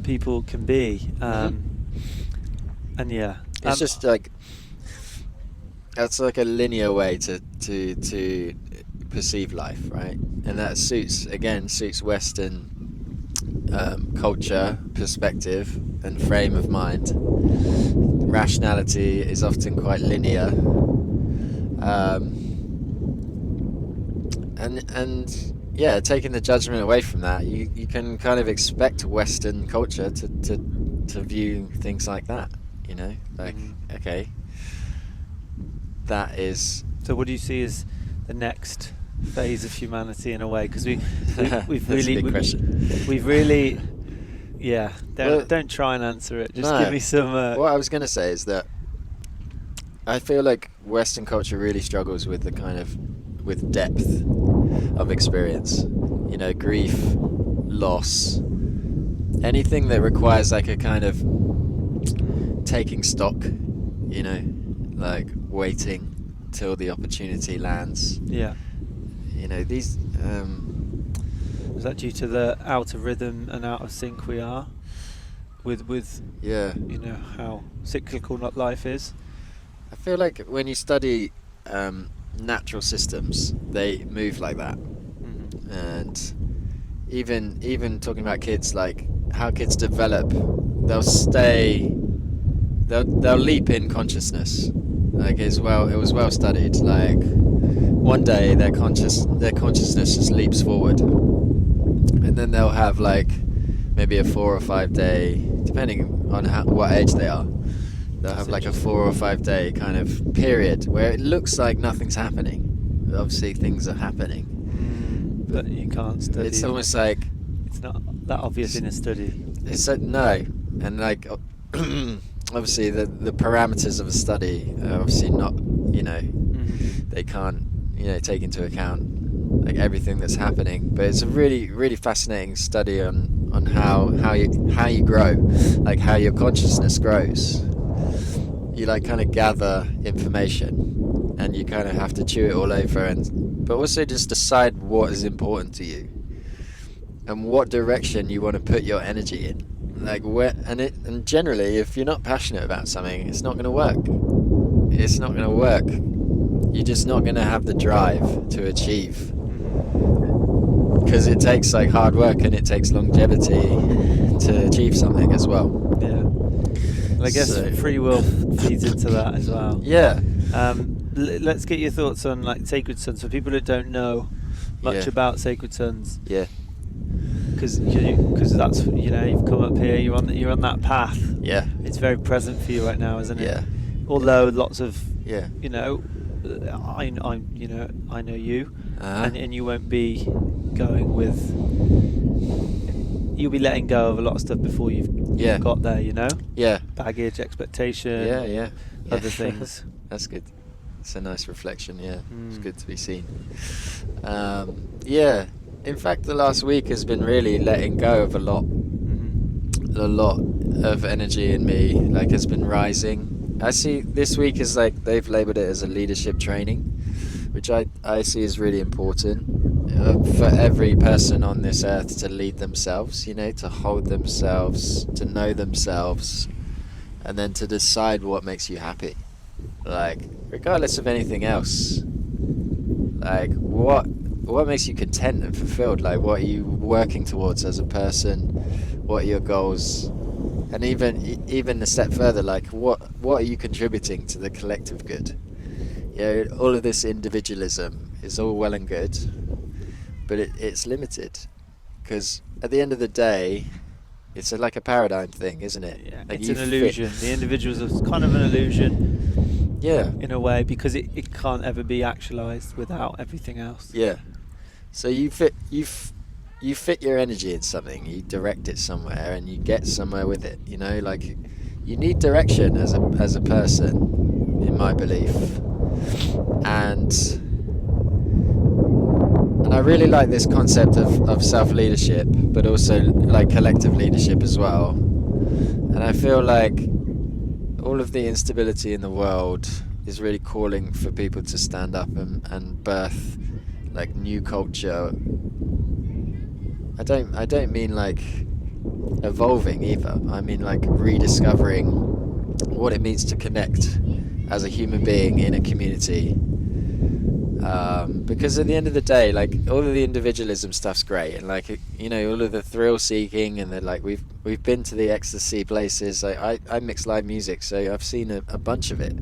people can be, and it's just that's like a linear way to perceive life, right? And that suits Western culture, perspective, and frame of mind. Rationality is often quite linear, and yeah, taking the judgment away from that, you can kind of expect Western culture to view things like that. You know, like okay, that is. So what do you see as the next phase of humanity in a way? Because we've That's really a big question. we've really don't try and answer it. Just give me some. What I was going to say is that I feel like Western culture really struggles with with depth of experience. You know, grief, loss, anything that requires like a kind of taking stock. You know, like waiting till the opportunity lands. Yeah. You know, these. Is that due to the out of rhythm and out of sync we are with Yeah. you know how cyclical life is? I feel like when you study natural systems, they move like that. Mm-hmm. And even talking about kids, like how kids develop, they'll leap in consciousness. Like it was well studied. Like one day their consciousness just leaps forward, and then they'll have like maybe a 4 or 5 day, depending on what age they are. They'll have like a 4 or 5 day kind of period where it looks like nothing's happening. But obviously things are happening. But you can't study. It's almost like it's not that obvious in a study. It's like, no, and like obviously the parameters of a study are obviously not, you know, they can't, you know, take into account like everything that's happening. But it's a really, really fascinating study on how you grow, like how your consciousness grows. You like kind of gather information, and you kind of have to chew it all over, but also just decide what is important to you, and what direction you want to put your energy in. Like and generally, if you're not passionate about something, it's not going to work. It's not going to work. You're just not going to have the drive to achieve, because it takes like hard work and it takes longevity to achieve something as well. Yeah. I guess free will feeds into that as well. Yeah. Let's get your thoughts on like Sacred Sons for people that don't know much about Sacred Sons. Yeah. Because that's, you know, you've come up here, you're on that path. Yeah. It's very present for you right now, isn't it? Yeah. Although lots of you know, I know you, and you won't be going with. You'll be letting go of a lot of stuff before you've got there, you know? Yeah. Baggage, expectation, other things. That's good. It's a nice reflection, It's good to be seen. In fact, the last week has been really letting go of a lot. Mm-hmm. A lot of energy in me, like, has been rising. I see this week as like, they've labelled it as a leadership training, which I see as really important. For every person on this earth to lead themselves, you know, to hold themselves, to know themselves, and then to decide what makes you happy, like regardless of anything else. Like what makes you content and fulfilled, like what are you working towards as a person, what are your goals, and even a step further, like what are you contributing to the collective good. You know, all of this individualism is all well and good, but it's limited, because at the end of the day, it's like a paradigm thing, isn't it? Yeah, like it's an illusion. The individuals is kind of an illusion. Yeah. In a way, because it can't ever be actualized without everything else. Yeah. So you fit your energy in something, you direct it somewhere, and you get somewhere with it. You know, like you need direction as a person, in my belief, and I really like this concept of self-leadership, but also like collective leadership as well. And I feel like all of the instability in the world is really calling for people to stand up and birth like new culture. I don't mean like evolving either. I mean like rediscovering what it means to connect as a human being in a community. Because at the end of the day, like, all of the individualism stuff's great, and like, you know, all of the thrill seeking, and the, like, we've been to the ecstasy places. I mix live music, so I've seen a bunch of it,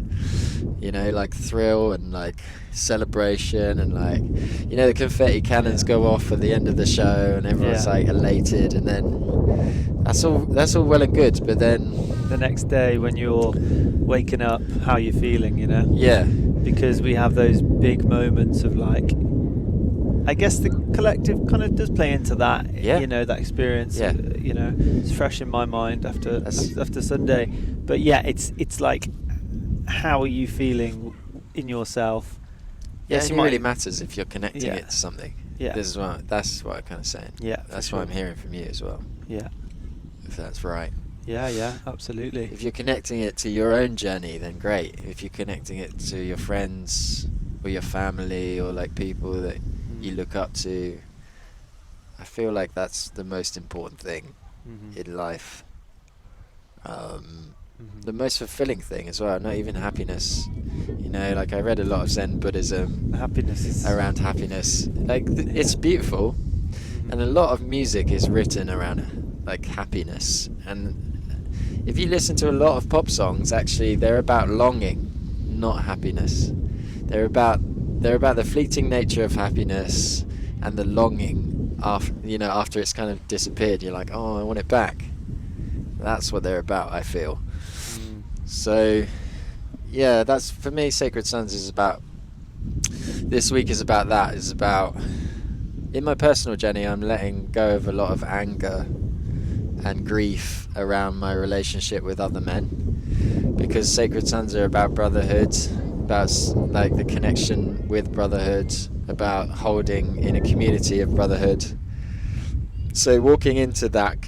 you know, like thrill and like celebration, and like, you know, the confetti cannons go off at the end of the show and everyone's like elated, and then that's all well and good, but then the next day when you're waking up, how you feeling, you know? Yeah. Because we have those big moments of like, I guess the collective kind of does play into that, you know, that experience. You know, it's fresh in my mind after Sunday. But yeah, it's like, how are you feeling in yourself? Yeah, it really matters if you're connecting it to something. Yeah. That's what I'm kind of saying. Yeah. That's what I'm hearing from you as well. Yeah. If that's right. Yeah, absolutely. If you're connecting it to your own journey, then great. If you're connecting it to your friends or your family or like people that you look up to, I feel like that's the most important thing in life. The most fulfilling thing as well, not even happiness. You know, like, I read a lot of Zen Buddhism around happiness. Like, it's beautiful, and a lot of music is written around like happiness. And if you listen to a lot of pop songs, actually they're about longing, not happiness. They're about the fleeting nature of happiness and the longing after it's kind of disappeared. You're like, oh, I want it back. That's what they're about, I feel. So yeah, that's, for me, Sacred Sons is about, this week is about that. It's about, in my personal journey, I'm letting go of a lot of anger and grief around my relationship with other men, because Sacred Sons are about brotherhood, about like the connection with brotherhood, about holding in a community of brotherhood. So walking into that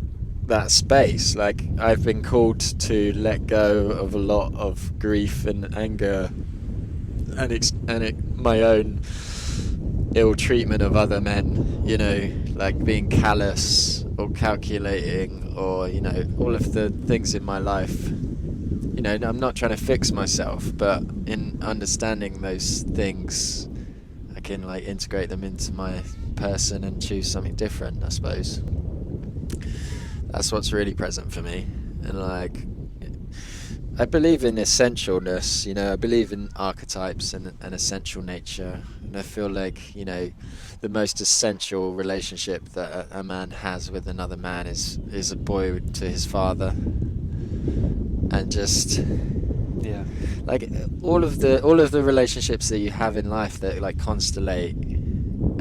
space, like, I've been called to let go of a lot of grief and anger and my own ill treatment of other men, you know, like being callous or calculating, or, you know, all of the things in my life. You know, I'm not trying to fix myself, but in understanding those things, I can like integrate them into my person and choose something different, I suppose. That's what's really present for me. And like, I believe in essentialness, you know, I believe in archetypes and an essential nature. And I feel like, you know, the most essential relationship that a man has with another man is a boy to his father. And just like all of the relationships that you have in life that like constellate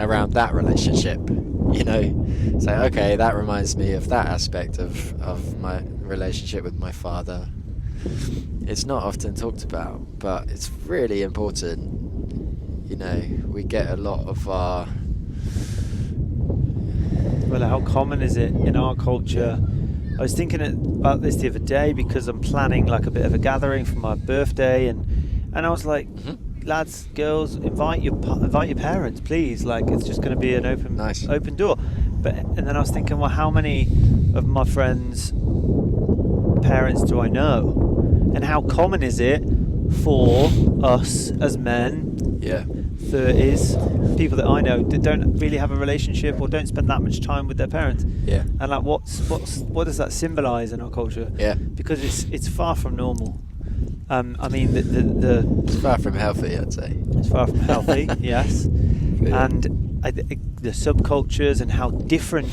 around that relationship, you know, it's like, okay, that reminds me of that aspect of my relationship with my father. It's not often talked about, but it's really important. You know, we get a lot of our... Well, how common is it in our culture? I was thinking about this the other day because I'm planning like a bit of a gathering for my birthday, and I was like, lads, girls, invite your parents, please. Like, it's just going to be an open door. And then I was thinking, well, how many of my friends' parents do I know? And how common is it for us as men, 30s, people that I know that don't really have a relationship or don't spend that much time with their parents? Yeah. And like, what does that symbolise in our culture? Yeah. Because it's far from normal. I mean, it's far from healthy, I'd say. It's far from healthy, yes. Yeah. And the subcultures and how different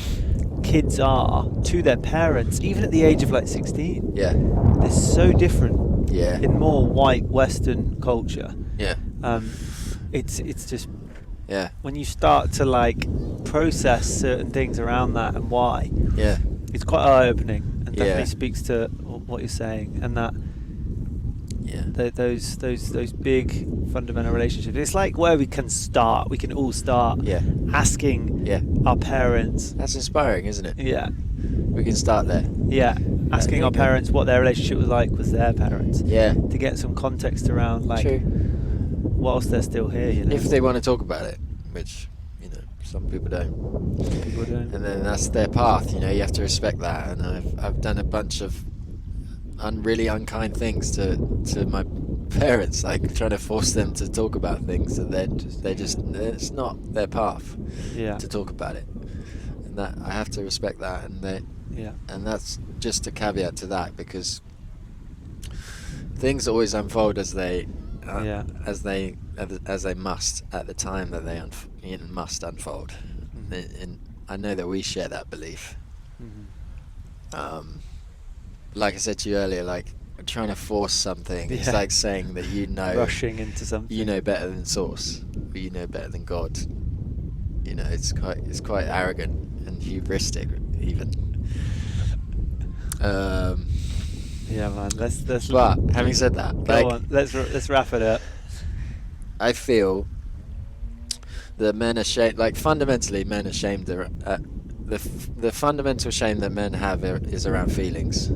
kids are to their parents, even at the age of like 16. Yeah. They're so different. Yeah. In more white Western culture. Yeah. It's just. Yeah. When you start to like process certain things around that and why. Yeah. It's quite eye-opening and definitely speaks to what you're saying, and that. Yeah. Those big fundamental relationships. It's like where we can all start asking our parents. That's inspiring, isn't it? Yeah. We can start there. Yeah. Asking our parents what their relationship was like with their parents. Yeah. To get some context around like whilst they're still here, you know. If they want to talk about it, which, you know, some people don't. Some people don't. And then that's their path, you know, you have to respect that. And I've done a bunch of really unkind things to my parents, like trying to force them to talk about things, and it's not their path to talk about it, and that I have to respect that, and that's just a caveat to that, because things always unfold as they must at the time that they must unfold. And I know that we share that belief. Like I said to you earlier, like trying to force something, it's like saying that rushing into something, you know better than source, or you know better than God. You know, it's quite arrogant and hubristic even. Yeah, man. Let's. But having said that, go on. Let's wrap it up. I feel that men are shamed. Like fundamentally, men are shamed. The fundamental shame that men have is around feelings,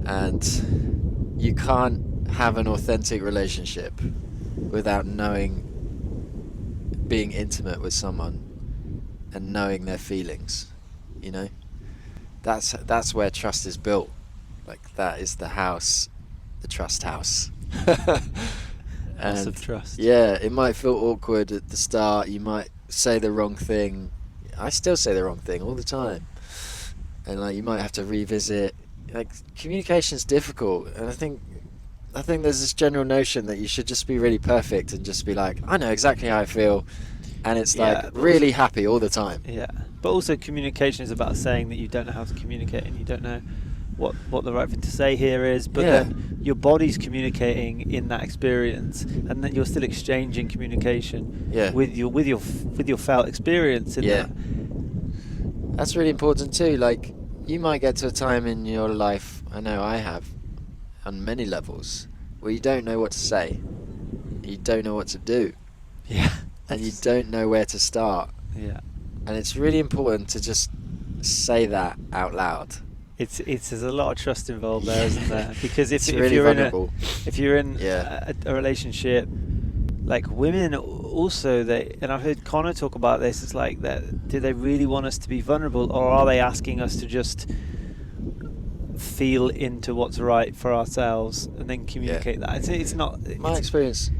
and you can't have an authentic relationship without being intimate with someone and knowing their feelings. You know, that's where trust is built. Like that is the house, the trust house. House of trust. Yeah, it might feel awkward at the start. You might say the wrong thing. I still say the wrong thing all the time, and like you might have to revisit. Like communication's difficult, and I think there's this general notion that you should just be really perfect and just be like, I know exactly how I feel, and it's like really happy all the time. Yeah, but also communication is about saying that you don't know how to communicate and you don't know what the right thing to say here is, but then your body's communicating in that experience, and then you're still exchanging communication with your felt experience in that. That's really important too. Like you might get to a time in your life, I know I have, on many levels, where you don't know what to say, you don't know what to do, and you don't know where to start, and it's really important to just say that out loud. There's a lot of trust involved there, isn't there? Because if really you're vulnerable. if you're in a relationship, like women also, and I've heard Connor talk about this, it's like that, do they really want us to be vulnerable, or are they asking us to just feel into what's right for ourselves and then communicate that? It's not my experience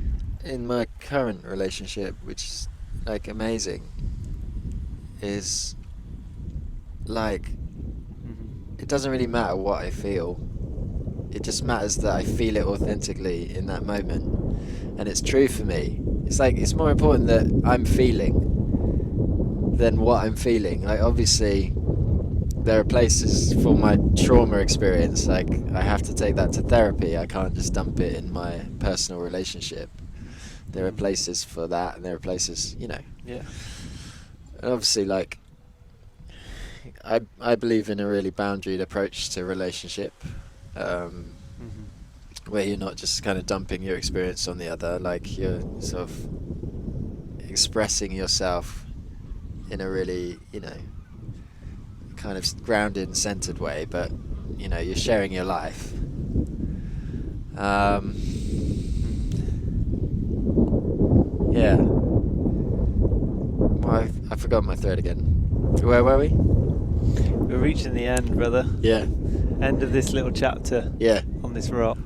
in my current relationship, which is like amazing, is like it doesn't really matter what I feel. It just matters that I feel it authentically in that moment, and it's true for me. It's like it's more important that I'm feeling than what I'm feeling. Like obviously there are places for my trauma experience, like I have to take that to therapy. I can't just dump it in my personal relationship. There are places for that, and there are places, you know. And obviously, like I believe in a really boundaried approach to relationship, where you're not just kind of dumping your experience on the other, like you're sort of expressing yourself in a really, you know, kind of grounded and centered way, but you know, you're sharing your life. Well, I forgot my thread again. Where were we? We're reaching the end, brother. End of this little chapter. On this rock.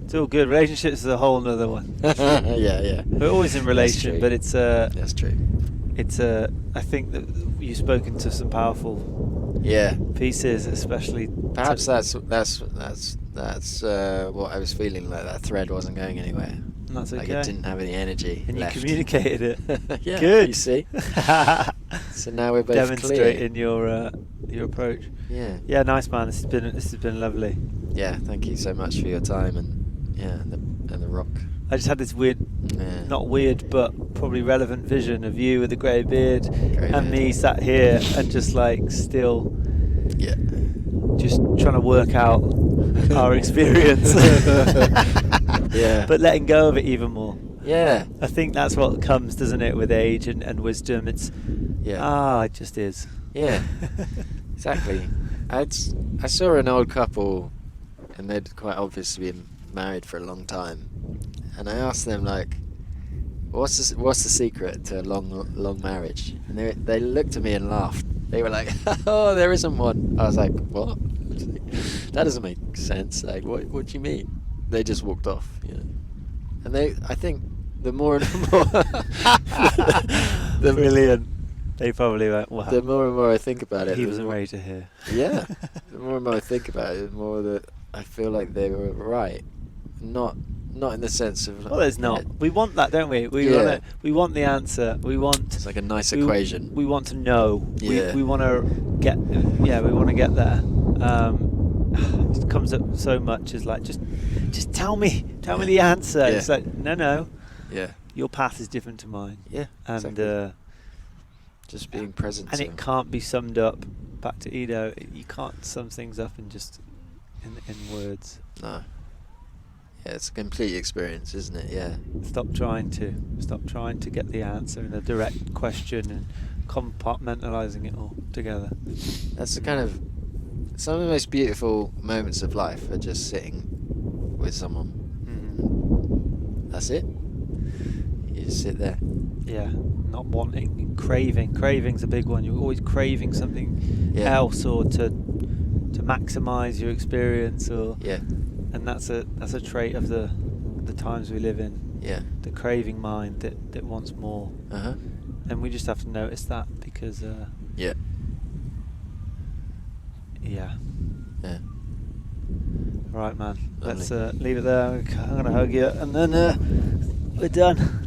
It's all good. Relationships is a whole nother one. We're always in relation, but it's that's true. It's I think that you've spoken to some powerful pieces, especially. Perhaps that's what I was feeling, like that thread wasn't going anywhere. And that's okay. Like it didn't have any energy and left. You communicated it. Good. You see. So now we're both demonstrating clear. your approach. Yeah, nice man. This has been lovely. Yeah, thank you so much for your time and the rock. I just had this weird, not weird, but probably relevant vision of you with a grey beard and me sat here and just like still, just trying to work out our experience. But letting go of it even more. I think that's what comes, doesn't it, with age and wisdom. It's it just is. Exactly. I saw an old couple, and they'd quite obviously been married for a long time, and I asked them, like, what's the secret to a long marriage? And they looked at me and laughed. They were like, oh, there isn't one. I was like, what? That doesn't make sense. Like, what do you mean? they just walked off. You know, and I think the more and more, Brilliant. They probably went, wow. The more and more I think about it, He wasn't ready to hear. Yeah. The more and more I think about it, the more that I feel like they were right. Not in the sense of. Well, there's not. We want that, don't we? We want the answer. We want. It's like a nice equation. We want to know. Yeah. We want to get. Yeah, we want to get there. It comes up so much as like just tell me the answer. Yeah. It's like no. Yeah. Your path is different to mine. Yeah. And exactly. Just being present. And it can't be summed up. Back to Edo, you can't sum things up in just in words. No. Yeah, it's a complete experience, isn't it? Yeah. Stop trying to get the answer in a direct question and compartmentalizing it all together. That's the kind of some of the most beautiful moments of life are just sitting with someone. Mm-hmm. That's it. You just sit there. Yeah, not wanting and craving. Craving's a big one. You're always craving something else, or to maximise your experience, or and that's a trait of the times we live in. Yeah. The craving mind that wants more. Uh-huh. And we just have to notice that because Yeah. All right, man. Lovely. Let's leave it there. I'm gonna hug you, and then we're done.